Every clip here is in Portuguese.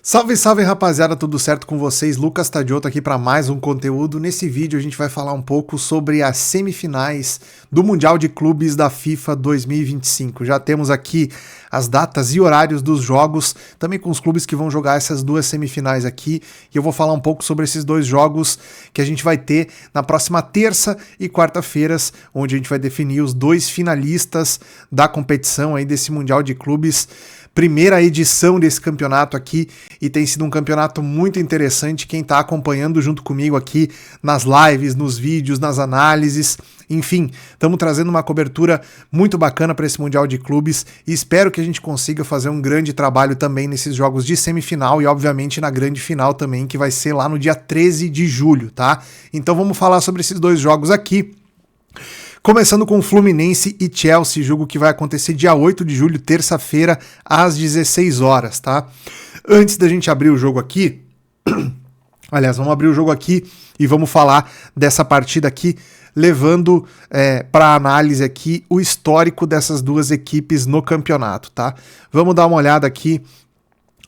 Salve, salve rapaziada, tudo certo com vocês? Lucas Tadioto aqui para mais um conteúdo. Nesse vídeo a gente vai falar um pouco sobre as semifinais do Mundial de Clubes da FIFA 2025. Já temos aqui as datas e horários dos jogos, também com os clubes que vão jogar essas duas semifinais aqui. E eu vou falar um pouco sobre esses dois jogos que a gente vai ter na próxima terça e quarta-feiras, onde a gente vai definir os dois finalistas da competição aí desse Mundial de Clubes. Primeira edição desse campeonato aqui e tem sido um campeonato muito interessante. Quem está acompanhando junto comigo aqui nas lives, nos vídeos, nas análises, enfim, estamos trazendo uma cobertura muito bacana para esse Mundial de Clubes e espero que a gente consiga fazer um grande trabalho também nesses jogos de semifinal e obviamente na grande final também, que vai ser lá no dia 13 de julho, tá? Então vamos falar sobre esses dois jogos aqui. Começando com Fluminense e Chelsea, jogo que vai acontecer dia 8 de julho, terça-feira, às 16 horas, tá? Antes da gente abrir o jogo aqui, aliás, vamos abrir o jogo aqui e vamos falar dessa partida aqui, levando para análise aqui o histórico dessas duas equipes no campeonato, tá? Vamos dar uma olhada aqui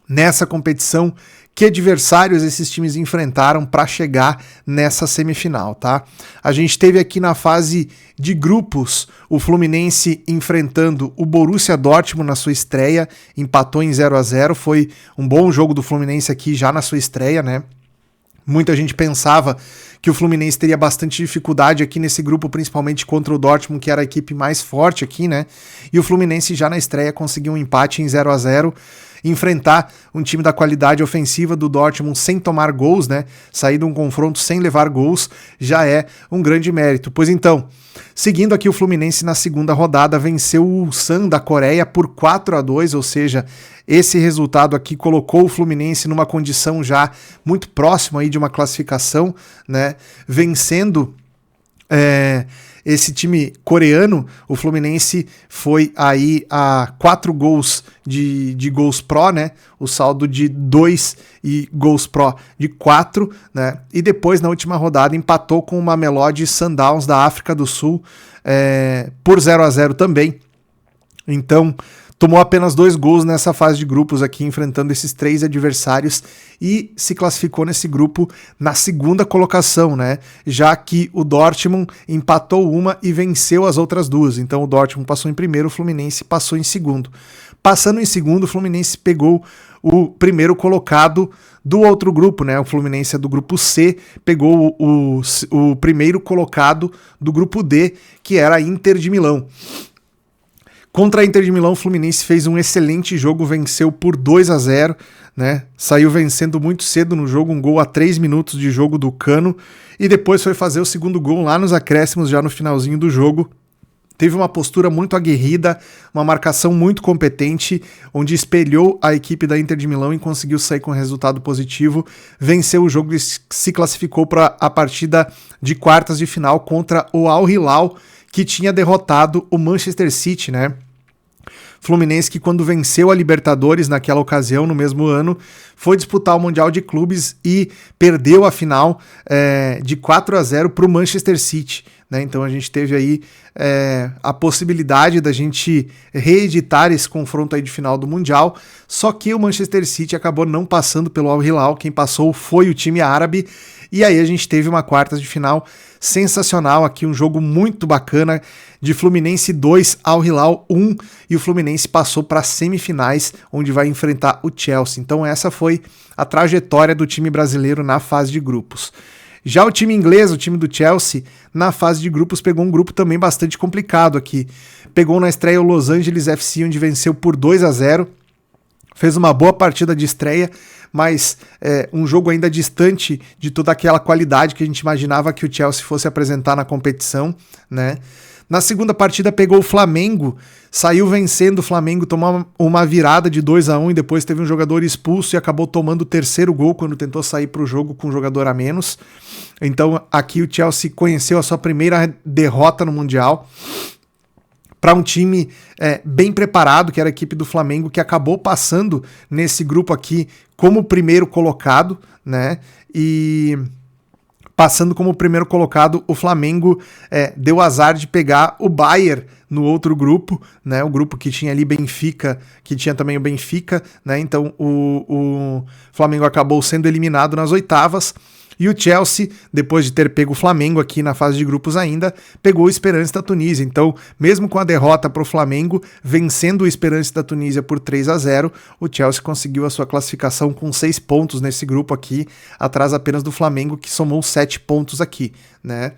nessa competição, que adversários esses times enfrentaram para chegar nessa semifinal, tá? A gente teve aqui na fase de grupos o Fluminense enfrentando o Borussia Dortmund na sua estreia, empatou em 0-0, foi um bom jogo do Fluminense aqui já na sua estreia, né? Muita gente pensava que o Fluminense teria bastante dificuldade aqui nesse grupo, principalmente contra o Dortmund, que era a equipe mais forte aqui, né? E o Fluminense já na estreia conseguiu um empate em 0-0, enfrentar um time da qualidade ofensiva do Dortmund sem tomar gols, né? Sair de um confronto sem levar gols já é um grande mérito. Pois então, seguindo aqui, o Fluminense na segunda rodada venceu o Ulsan da Coreia por 4-2, ou seja, esse resultado aqui colocou o Fluminense numa condição já muito próxima aí de uma classificação, né? Vencendo esse time coreano, o Fluminense foi aí a 4 gols de gols pró, né? O saldo de 2 e gols pró de 4, né? E depois, na última rodada, empatou com o Mamelodi Sundowns da África do Sul por 0-0 também. Então, tomou apenas 2 gols nessa fase de grupos aqui, enfrentando esses 3 adversários e se classificou nesse grupo na segunda colocação, né? Já que o Dortmund empatou uma e venceu as outras duas. Então o Dortmund passou em primeiro, o Fluminense passou em segundo. Passando em segundo, o Fluminense pegou o primeiro colocado do outro grupo, né? O Fluminense é do grupo C, pegou o primeiro colocado do grupo D, que era a Inter de Milão. Contra a Inter de Milão, o Fluminense fez um excelente jogo, venceu por 2-0, né? Saiu vencendo muito cedo no jogo, um gol a 3 minutos de jogo do Cano, e depois foi fazer o segundo gol lá nos acréscimos, já no finalzinho do jogo. Teve uma postura muito aguerrida, uma marcação muito competente, onde espelhou a equipe da Inter de Milão e conseguiu sair com resultado positivo, venceu o jogo e se classificou para a partida de quartas de final contra o Al Hilal, que tinha derrotado o Manchester City, né? Fluminense que, quando venceu a Libertadores naquela ocasião, no mesmo ano, foi disputar o Mundial de Clubes e perdeu a final de 4-0 para o Manchester City, né? Então a gente teve aí a possibilidade da gente reeditar esse confronto aí de final do Mundial, só que o Manchester City acabou não passando pelo Al Hilal, quem passou foi o time árabe, e aí a gente teve uma quartas de final sensacional aqui, um jogo muito bacana de Fluminense 2 Al Hilal 1, e o Fluminense passou para as semifinais, onde vai enfrentar o Chelsea. Então essa foi a trajetória do time brasileiro na fase de grupos. Já o time inglês, o time do Chelsea, na fase de grupos pegou um grupo também bastante complicado aqui. Pegou na estreia o Los Angeles FC, onde venceu por 2-0, fez uma boa partida de estreia, mas um jogo ainda distante de toda aquela qualidade que a gente imaginava que o Chelsea fosse apresentar na competição, né? Na segunda partida pegou o Flamengo, saiu vencendo o Flamengo, tomou uma virada de 2-1 e depois teve um jogador expulso e acabou tomando o terceiro gol quando tentou sair para o jogo com um jogador a menos. Então aqui o Chelsea conheceu a sua primeira derrota no Mundial para um time bem preparado, que era a equipe do Flamengo, que acabou passando nesse grupo aqui como primeiro colocado, né? E Passando como primeiro colocado, o Flamengo deu azar de pegar o Bayern no outro grupo, né? O grupo que tinha ali Benfica, que tinha também o Benfica, né? Então o Flamengo acabou sendo eliminado nas oitavas. E o Chelsea, depois de ter pego o Flamengo aqui na fase de grupos ainda, pegou o Esperance da Tunísia. Então, mesmo com a derrota para o Flamengo, vencendo o Esperance da Tunísia por 3-0, o Chelsea conseguiu a sua classificação com 6 pontos nesse grupo aqui, atrás apenas do Flamengo, que somou 7 pontos aqui, né?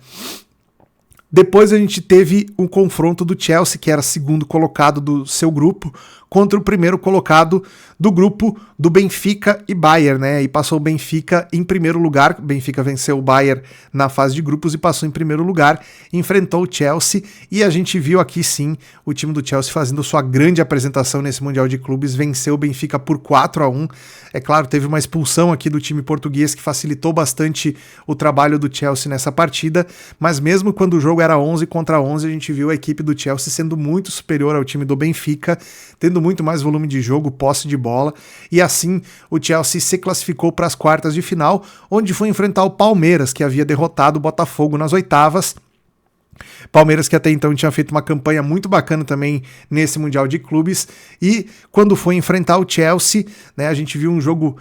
Depois a gente teve um confronto do Chelsea, que era segundo colocado do seu grupo, contra o primeiro colocado do grupo do Benfica e Bayern, né? E passou o Benfica em primeiro lugar. O Benfica venceu o Bayern na fase de grupos e passou em primeiro lugar. Enfrentou o Chelsea e a gente viu aqui sim o time do Chelsea fazendo sua grande apresentação nesse Mundial de Clubes. Venceu o Benfica por 4-1. É claro, teve uma expulsão aqui do time português que facilitou bastante o trabalho do Chelsea nessa partida, mas mesmo quando o jogo era 11 contra 11, a gente viu a equipe do Chelsea sendo muito superior ao time do Benfica, tendo muito mais volume de jogo, posse de bola, e assim o Chelsea se classificou para as quartas de final, onde foi enfrentar o Palmeiras, que havia derrotado o Botafogo nas oitavas. Palmeiras que até então tinha feito uma campanha muito bacana também nesse Mundial de Clubes, e quando foi enfrentar o Chelsea, né, a gente viu um jogo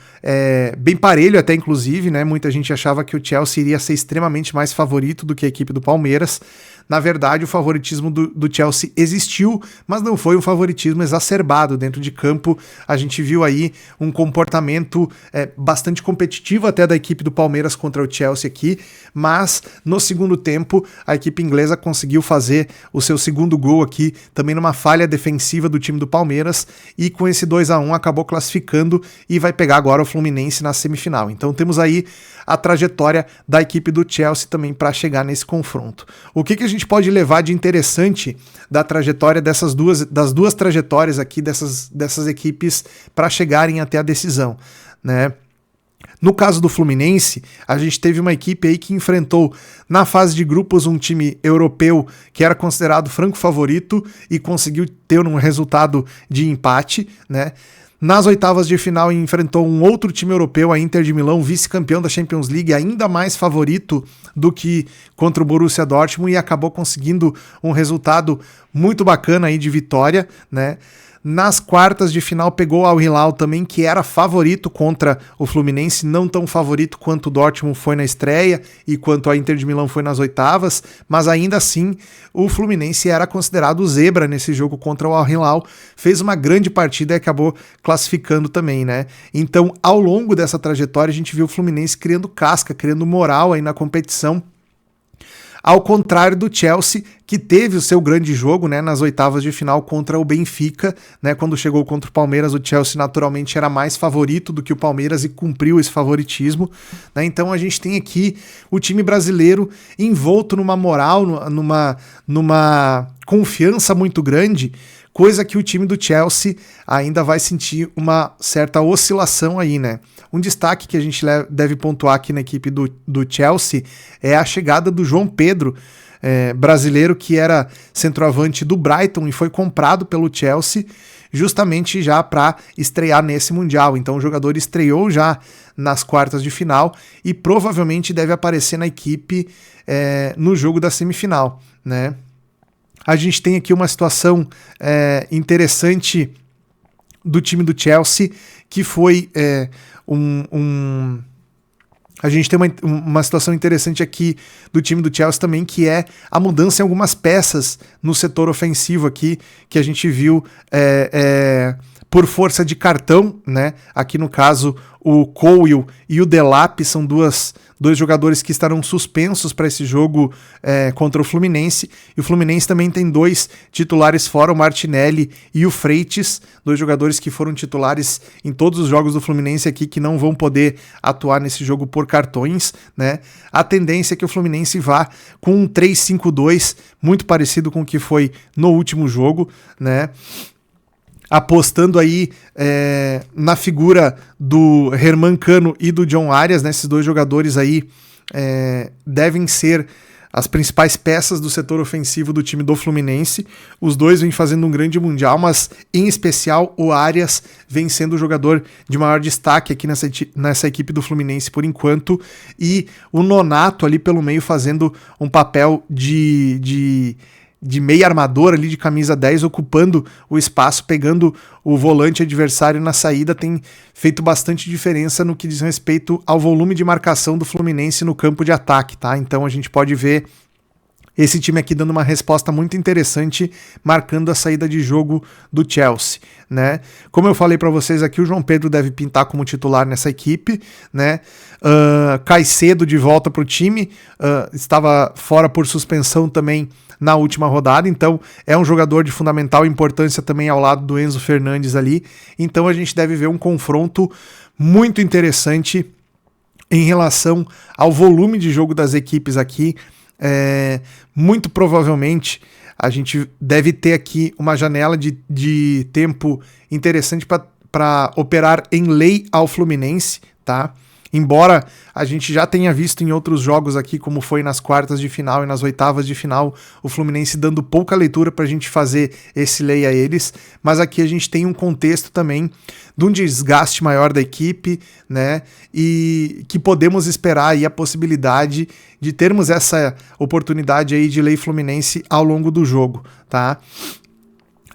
bem parelho até inclusive, né, muita gente achava que o Chelsea iria ser extremamente mais favorito do que a equipe do Palmeiras. Na verdade, o favoritismo do Chelsea existiu, mas não foi um favoritismo exacerbado dentro de campo. A gente viu aí um comportamento bastante competitivo até da equipe do Palmeiras contra o Chelsea aqui, mas no segundo tempo a equipe inglesa conseguiu fazer o seu segundo gol aqui, também numa falha defensiva do time do Palmeiras, e com esse 2-1 acabou classificando e vai pegar agora o Fluminense na semifinal. Então temos aí a trajetória da equipe do Chelsea também para chegar nesse confronto. O que a gente pode levar de interessante da trajetória das duas trajetórias aqui dessas equipes para chegarem até a decisão, né? No caso do Fluminense, a gente teve uma equipe aí que enfrentou na fase de grupos um time europeu que era considerado franco favorito e conseguiu ter um resultado de empate, né? Nas oitavas de final enfrentou um outro time europeu, a Inter de Milão, vice-campeão da Champions League, ainda mais favorito do que contra o Borussia Dortmund, e acabou conseguindo um resultado muito bacana aí de vitória, né? Nas quartas de final pegou o Al Hilal também, que era favorito contra o Fluminense, não tão favorito quanto o Dortmund foi na estreia e quanto a Inter de Milão foi nas oitavas, mas ainda assim o Fluminense era considerado zebra nesse jogo contra o Al Hilal, fez uma grande partida e acabou classificando também, né? Então, ao longo dessa trajetória, a gente viu o Fluminense criando casca, criando moral aí na competição, ao contrário do Chelsea, que teve o seu grande jogo, né, nas oitavas de final contra o Benfica, né, quando chegou contra o Palmeiras, o Chelsea naturalmente era mais favorito do que o Palmeiras e cumpriu esse favoritismo, né? Então a gente tem aqui o time brasileiro envolto numa moral, numa confiança muito grande, coisa que o time do Chelsea ainda vai sentir uma certa oscilação aí, né? Um destaque que a gente deve pontuar aqui na equipe do Chelsea é a chegada do João Pedro, brasileiro que era centroavante do Brighton e foi comprado pelo Chelsea justamente já para estrear nesse Mundial. Então o jogador estreou já nas quartas de final e provavelmente deve aparecer na equipe no jogo da semifinal, né? A gente tem aqui uma situação interessante do time do Chelsea, que foi a gente tem uma situação interessante aqui do time do Chelsea também, que é a mudança em algumas peças no setor ofensivo aqui, que a gente viu por força de cartão, né? Aqui no caso o Cole e o Delap são dois jogadores que estarão suspensos para esse jogo contra o Fluminense, e o Fluminense também tem 2 titulares fora, o Martinelli e o Freitas, 2 jogadores que foram titulares em todos os jogos do Fluminense aqui, que não vão poder atuar nesse jogo por cartões, né? A tendência é que o Fluminense vá com um 3-5-2, muito parecido com o que foi no último jogo, né? Apostando aí na figura do Herman Cano e do John Arias, né? Esses 2 jogadores aí devem ser as principais peças do setor ofensivo do time do Fluminense. Os dois vêm fazendo um grande mundial, mas em especial o Arias vem sendo o jogador de maior destaque aqui nessa equipe do Fluminense por enquanto, e o Nonato ali pelo meio fazendo um papel de meia armador ali, de camisa 10, ocupando o espaço, pegando o volante adversário na saída, tem feito bastante diferença no que diz respeito ao volume de marcação do Fluminense no campo de ataque, tá? Então a gente pode ver esse time aqui dando uma resposta muito interessante, marcando a saída de jogo do Chelsea, né? Como eu falei para vocês aqui, o João Pedro deve pintar como titular nessa equipe, né? Caicedo de volta para o time, estava fora por suspensão também na última rodada, então é um jogador de fundamental importância também ao lado do Enzo Fernandes ali, então a gente deve ver um confronto muito interessante em relação ao volume de jogo das equipes aqui. Muito provavelmente a gente deve ter aqui uma janela de tempo interessante para operar em lei ao Fluminense, tá? Embora a gente já tenha visto em outros jogos aqui, como foi nas quartas de final e nas oitavas de final, o Fluminense dando pouca leitura para a gente fazer esse lei a eles, mas aqui a gente tem um contexto também de um desgaste maior da equipe, né, e que podemos esperar aí a possibilidade de termos essa oportunidade aí de lei Fluminense ao longo do jogo, tá?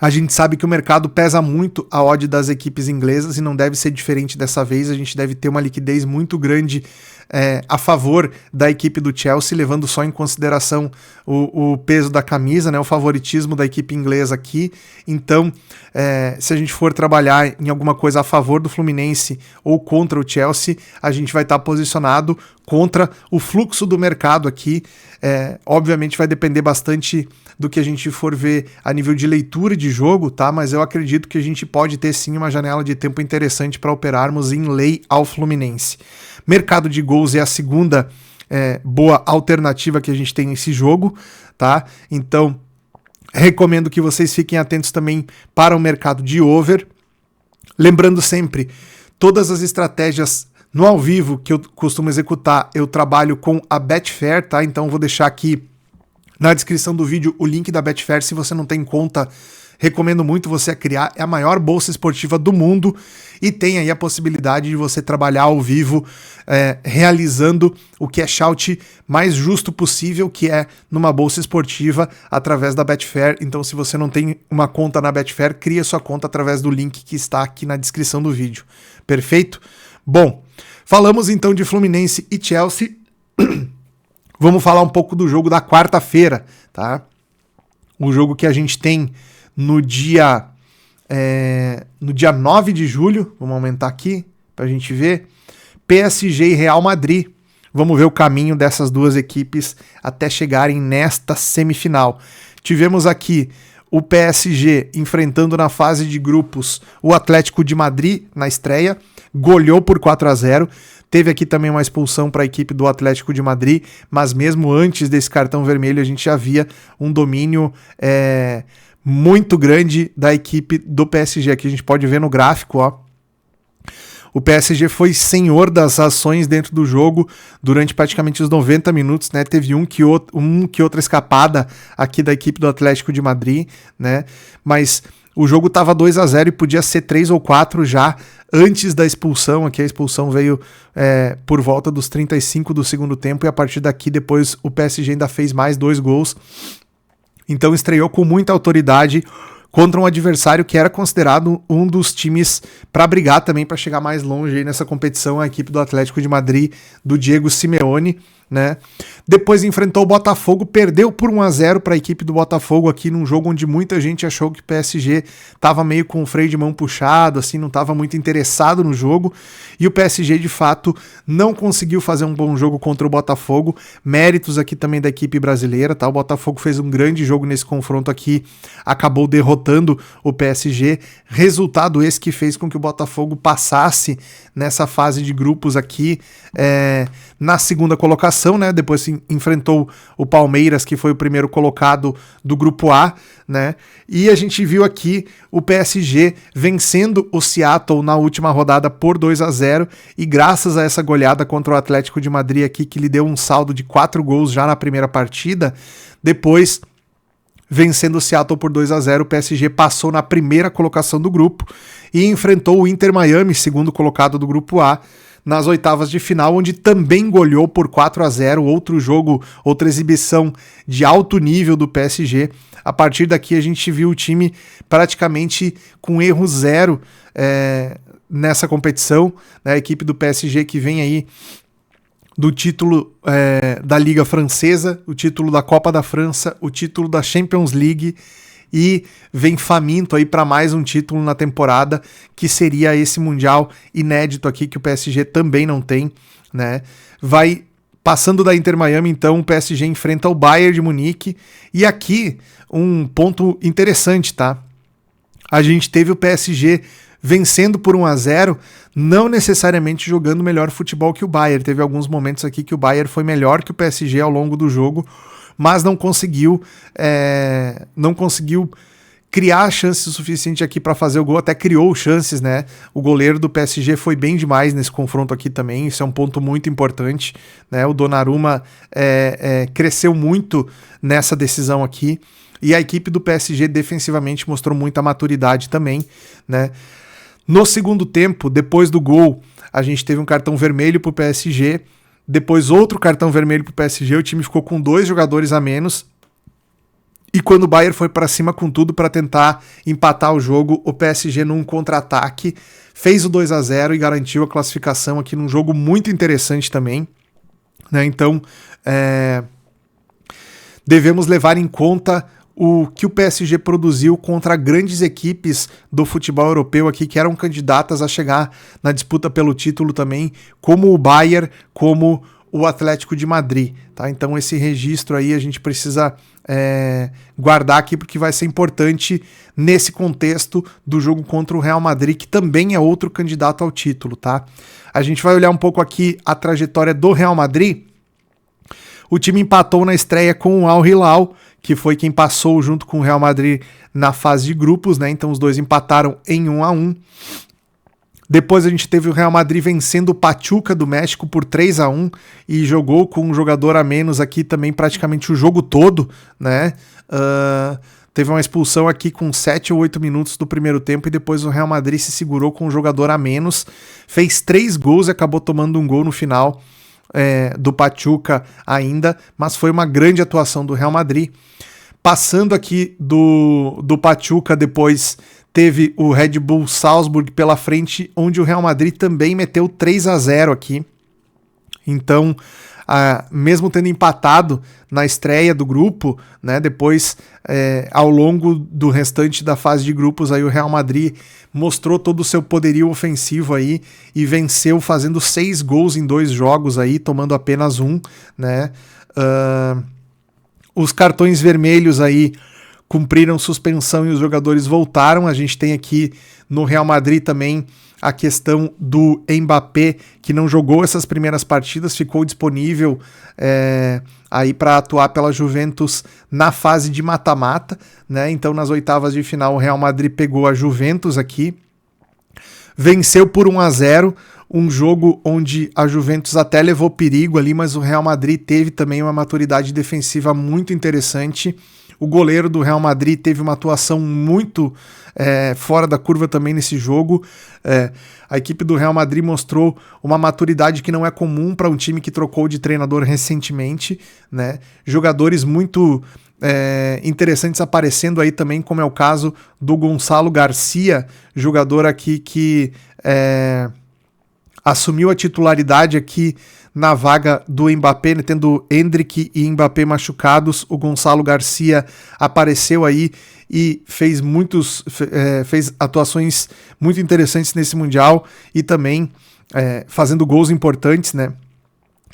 A gente sabe que o mercado pesa muito a odd das equipes inglesas e não deve ser diferente dessa vez. A gente deve ter uma liquidez muito grande a favor da equipe do Chelsea, levando só em consideração o peso da camisa, né, o favoritismo da equipe inglesa aqui. Então, se a gente for trabalhar em alguma coisa a favor do Fluminense ou contra o Chelsea, a gente vai estar posicionado contra o fluxo do mercado aqui. Obviamente vai depender bastante do que a gente for ver a nível de leitura de jogo, tá? Mas eu acredito que a gente pode ter sim uma janela de tempo interessante para operarmos em lei ao Fluminense. Mercado de gols é a segunda boa alternativa que a gente tem nesse jogo, tá? Então, recomendo que vocês fiquem atentos também para o mercado de over. Lembrando sempre, todas as estratégias no ao vivo que eu costumo executar, eu trabalho com a Betfair, tá? Então, vou deixar aqui na descrição do vídeo o link da Betfair. Se você não tem conta, recomendo muito você criar. É a maior bolsa esportiva do mundo e tem aí a possibilidade de você trabalhar ao vivo, realizando o cash out mais justo possível, que é numa bolsa esportiva através da Betfair. Então, se você não tem uma conta na Betfair, cria sua conta através do link que está aqui na descrição do vídeo. Perfeito? Bom, falamos então de Fluminense e Chelsea. Vamos falar um pouco do jogo da quarta-feira, tá? O jogo que a gente tem no dia 9 de julho, vamos aumentar aqui pra gente ver, PSG e Real Madrid. Vamos ver o caminho dessas duas equipes até chegarem nesta semifinal. Tivemos aqui o PSG enfrentando na fase de grupos o Atlético de Madrid na estreia, goleou por 4-0. Teve aqui também uma expulsão para a equipe do Atlético de Madrid, mas mesmo antes desse cartão vermelho a gente já via um domínio muito grande da equipe do PSG. Aqui a gente pode ver no gráfico, ó. O PSG foi senhor das ações dentro do jogo durante praticamente os 90 minutos, né? Teve um que outra escapada aqui da equipe do Atlético de Madrid, né? Mas o jogo estava 2-0 e podia ser 3 ou 4 já antes da expulsão. Aqui a expulsão veio por volta dos 35 do segundo tempo e a partir daqui depois o PSG ainda fez mais 2 gols. Então estreou com muita autoridade contra um adversário que era considerado um dos times para brigar também, para chegar mais longe aí nessa competição, a equipe do Atlético de Madrid, do Diego Simeone, né? Depois enfrentou o Botafogo, perdeu por 1-0 para a equipe do Botafogo aqui num jogo onde muita gente achou que o PSG estava meio com o freio de mão puxado, assim, não estava muito interessado no jogo, e o PSG de fato não conseguiu fazer um bom jogo contra o Botafogo. Méritos aqui também da equipe brasileira, tá? O Botafogo fez um grande jogo nesse confronto aqui, acabou derrotando o PSG, resultado esse que fez com que o Botafogo passasse nessa fase de grupos aqui na segunda colocação. classificação, né? Depois enfrentou o Palmeiras, que foi o primeiro colocado do grupo A, né? E a gente viu aqui o PSG vencendo o Seattle na última rodada por 2-0, e graças a essa goleada contra o Atlético de Madrid aqui, que lhe deu um saldo de 4 gols já na primeira partida, depois, vencendo o Seattle por 2-0, o PSG passou na primeira colocação do grupo e enfrentou o Inter Miami, segundo colocado do grupo A, nas oitavas de final, onde também goleou por 4-0, outro jogo, outra exibição de alto nível do PSG. A partir daqui a gente viu o time praticamente com erro zero nessa competição, né? A equipe do PSG que vem aí do título da Liga Francesa, o título da Copa da França, o título da Champions League, e vem faminto aí para mais um título na temporada, que seria esse Mundial inédito aqui que o PSG também não tem, né? Vai passando da Inter Miami, então o PSG enfrenta o Bayern de Munique, e aqui um ponto interessante, tá? A gente teve o PSG vencendo por 1-0, não necessariamente jogando melhor futebol que o Bayern. Teve alguns momentos aqui que o Bayern foi melhor que o PSG ao longo do jogo, mas não conseguiu criar chances o suficiente aqui para fazer o gol. Até criou chances, né? O goleiro do PSG foi bem demais nesse confronto aqui também, isso é um ponto muito importante, né? O Donnarumma cresceu muito nessa decisão aqui, e a equipe do PSG defensivamente mostrou muita maturidade também, né? No segundo tempo, depois do gol, a gente teve um cartão vermelho pro PSG, depois outro cartão vermelho pro PSG, o time ficou com 2 jogadores a menos, e quando o Bayern foi para cima com tudo para tentar empatar o jogo, o PSG num contra-ataque fez o 2-0 e garantiu a classificação aqui num jogo muito interessante também, né? Então, devemos levar em conta o que o PSG produziu contra grandes equipes do futebol europeu aqui, que eram candidatas a chegar na disputa pelo título também, como o Bayern, como o Atlético de Madrid, tá? Então esse registro aí a gente precisa guardar aqui, porque vai ser importante nesse contexto do jogo contra o Real Madrid, que também é outro candidato ao título, tá? A gente vai olhar um pouco aqui a trajetória do Real Madrid. O time empatou na estreia com o Al Hilal, que foi quem passou junto com o Real Madrid na fase de grupos, né? Então os dois empataram em 1-1. Depois a gente teve o Real Madrid vencendo o Pachuca do México por 3-1 e jogou com um jogador a menos aqui também praticamente o jogo todo, né? Teve uma expulsão aqui com 7 ou 8 minutos do primeiro tempo, e depois o Real Madrid se segurou com um jogador a menos, fez 3 gols e acabou tomando um gol no final do Pachuca ainda, mas foi uma grande atuação do Real Madrid. Passando aqui do Pachuca, depois teve o Red Bull Salzburg pela frente, onde o Real Madrid também meteu 3-0 aqui. Então, mesmo tendo empatado na estreia do grupo, né, depois, ao longo do restante da fase de grupos, aí o Real Madrid mostrou todo o seu poderio ofensivo aí e venceu fazendo 6 gols em 2 jogos aí, tomando apenas 1, né? Os cartões vermelhos aí cumpriram suspensão e os jogadores voltaram. A gente tem aqui no Real Madrid também a questão do Mbappé, que não jogou essas primeiras partidas, ficou disponível aí para atuar pela Juventus na fase de mata-mata, né? Então nas oitavas de final o Real Madrid pegou a Juventus aqui, venceu por 1-0, um jogo onde a Juventus até levou perigo ali, mas o Real Madrid teve também uma maturidade defensiva muito interessante. O goleiro do Real Madrid teve uma atuação muito fora da curva também nesse jogo. A equipe do Real Madrid mostrou uma maturidade que não é comum para um time que trocou de treinador recentemente, né? Jogadores muito interessantes aparecendo aí também, como é o caso do Gonçalo Garcia, jogador aqui que assumiu a titularidade aqui na vaga do Mbappé, né, tendo Endrick e Mbappé machucados. O Gonçalo Garcia apareceu aí e fez atuações muito interessantes nesse Mundial e também fazendo gols importantes, né?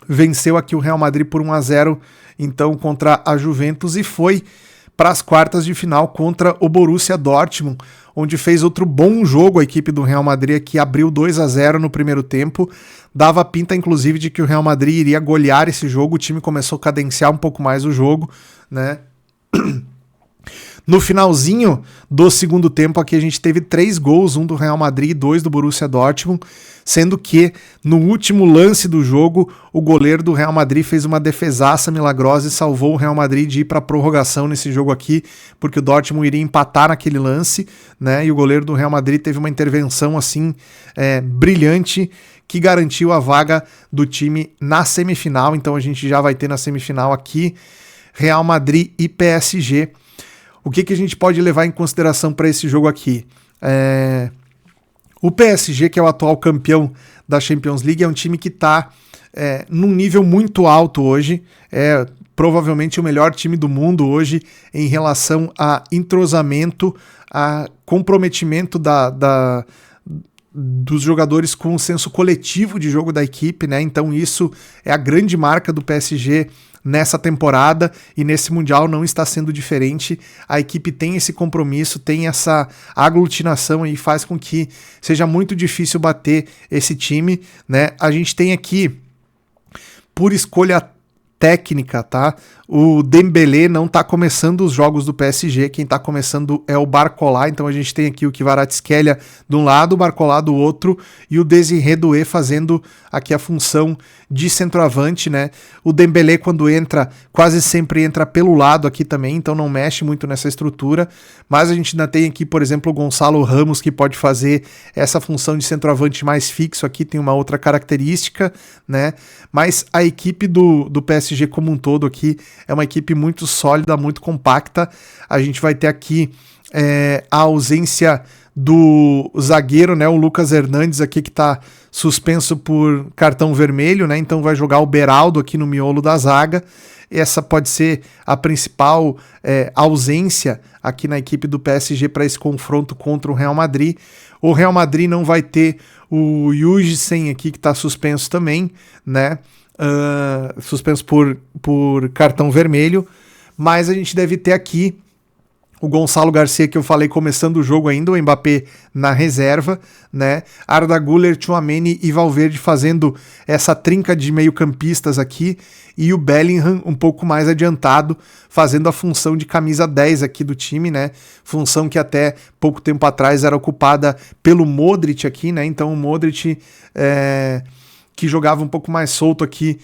Venceu aqui o Real Madrid por 1-0 então contra a Juventus e foi para as quartas de final contra o Borussia Dortmund, onde fez outro bom jogo a equipe do Real Madrid, que abriu 2-0 no primeiro tempo. Dava pinta, inclusive, de que o Real Madrid iria golear esse jogo. O time começou a cadenciar um pouco mais o jogo, né? No finalzinho do segundo tempo aqui a gente teve 3 gols, um do Real Madrid e 2 do Borussia Dortmund, sendo que no último lance do jogo o goleiro do Real Madrid fez uma defesaça milagrosa e salvou o Real Madrid de ir para a prorrogação nesse jogo aqui, porque o Dortmund iria empatar naquele lance, né? E o goleiro do Real Madrid teve uma intervenção assim brilhante que garantiu a vaga do time na semifinal. Então a gente já vai ter na semifinal aqui Real Madrid e PSG. O que a gente pode levar em consideração para esse jogo aqui? O PSG, que é o atual campeão da Champions League, é um time que está num nível muito alto hoje. É provavelmente o melhor time do mundo hoje em relação a entrosamento, a comprometimento dos jogadores com o senso coletivo de jogo da equipe, né? Então isso é a grande marca do PSG nessa temporada, e nesse Mundial não está sendo diferente. A equipe tem esse compromisso, tem essa aglutinação e faz com que seja muito difícil bater esse time, né? A gente tem aqui, por escolha técnica, tá? O Dembélé não tá começando os jogos do PSG, quem tá começando é o Barcola. Então a gente tem aqui o Kvaratskhelia de um lado, o Barcola do outro, e o Désiré Doué fazendo aqui a função de centroavante, né? O Dembélé, quando entra, quase sempre entra pelo lado aqui também, então não mexe muito nessa estrutura, mas a gente ainda tem aqui, por exemplo, o Gonçalo Ramos, que pode fazer essa função de centroavante mais fixo aqui, tem uma outra característica, né? Mas a equipe do PSG como um todo aqui é uma equipe muito sólida, muito compacta. A gente vai ter aqui a ausência do zagueiro, né, o Lucas Hernandes aqui, que está suspenso por cartão vermelho, né? Então vai jogar o Beraldo aqui no miolo da zaga. Essa pode ser a principal ausência aqui na equipe do PSG para esse confronto contra o Real Madrid. O Real Madrid não vai ter o Yujisen aqui, que está suspenso também, né? Suspenso por cartão vermelho, mas a gente deve ter aqui o Gonçalo Garcia, que eu falei, começando o jogo ainda, o Mbappé na reserva, né? Arda Güler, Tchouaméni e Valverde fazendo essa trinca de meio-campistas aqui, e o Bellingham um pouco mais adiantado, fazendo a função de camisa 10 aqui do time, né? Função que até pouco tempo atrás era ocupada pelo Modric aqui, né? Então o Modric, que jogava um pouco mais solto aqui,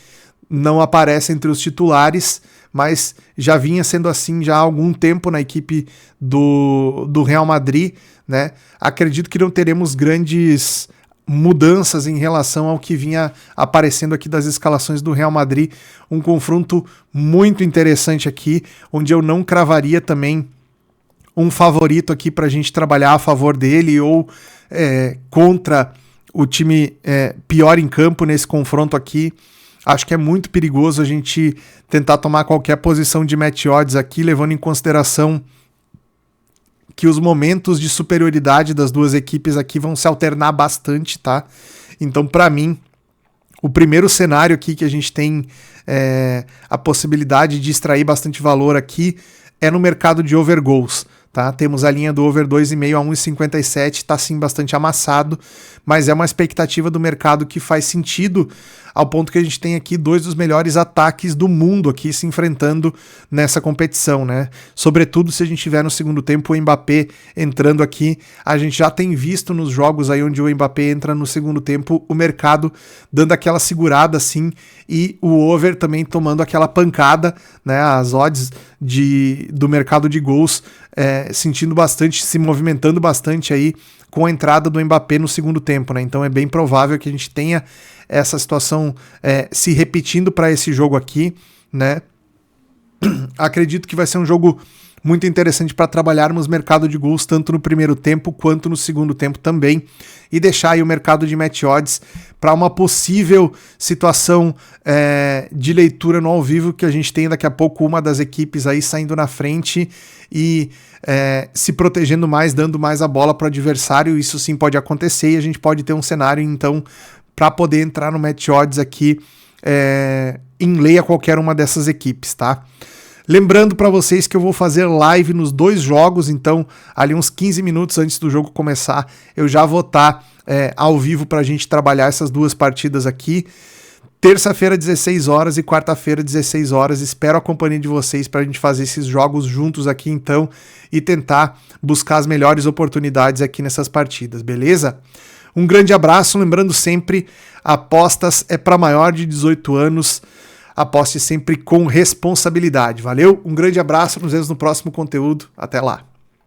não aparece entre os titulares, mas já vinha sendo assim já há algum tempo na equipe do Real Madrid, né? Acredito que não teremos grandes mudanças em relação ao que vinha aparecendo aqui das escalações do Real Madrid. Um confronto muito interessante aqui, onde eu não cravaria também um favorito aqui para a gente trabalhar a favor dele ou contra o time pior em campo nesse confronto aqui. Acho que é muito perigoso a gente tentar tomar qualquer posição de match odds aqui, levando em consideração que os momentos de superioridade das duas equipes aqui vão se alternar bastante, tá? Então, para mim, o primeiro cenário aqui que a gente tem a possibilidade de extrair bastante valor aqui é no mercado de over goals. Tá? Temos a linha do over 2,5 a 1,57, está sim bastante amassado, mas é uma expectativa do mercado que faz sentido, ao ponto que a gente tem aqui 2 dos melhores ataques do mundo aqui se enfrentando nessa competição, né? Sobretudo se a gente tiver no segundo tempo o Mbappé entrando aqui. A gente já tem visto nos jogos aí onde o Mbappé entra no segundo tempo, o mercado dando aquela segurada assim, e o over também tomando aquela pancada, né? As odds do mercado de gols sentindo bastante, se movimentando bastante aí com a entrada do Mbappé no segundo tempo, né? Então é bem provável que a gente tenha essa situação se repetindo para esse jogo aqui, né? Acredito que vai ser um jogo muito interessante para trabalharmos mercado de gols tanto no primeiro tempo quanto no segundo tempo também, e deixar aí o mercado de match odds para uma possível situação de leitura no ao vivo, que a gente tem daqui a pouco uma das equipes aí saindo na frente e se protegendo mais, dando mais a bola para o adversário. Isso sim pode acontecer e a gente pode ter um cenário então para poder entrar no match odds aqui em lei a qualquer uma dessas equipes, tá? Lembrando para vocês que eu vou fazer live nos 2 jogos, então ali uns 15 minutos antes do jogo começar, eu já vou estar ao vivo para a gente trabalhar essas 2 partidas aqui. Terça-feira, 16 horas e quarta-feira, 16 horas. Espero a companhia de vocês para a gente fazer esses jogos juntos aqui, então, e tentar buscar as melhores oportunidades aqui nessas partidas, beleza? Um grande abraço, lembrando sempre, apostas é para maior de 18 anos. Aposte sempre com responsabilidade. Valeu? Um grande abraço, nos vemos no próximo conteúdo. Até lá.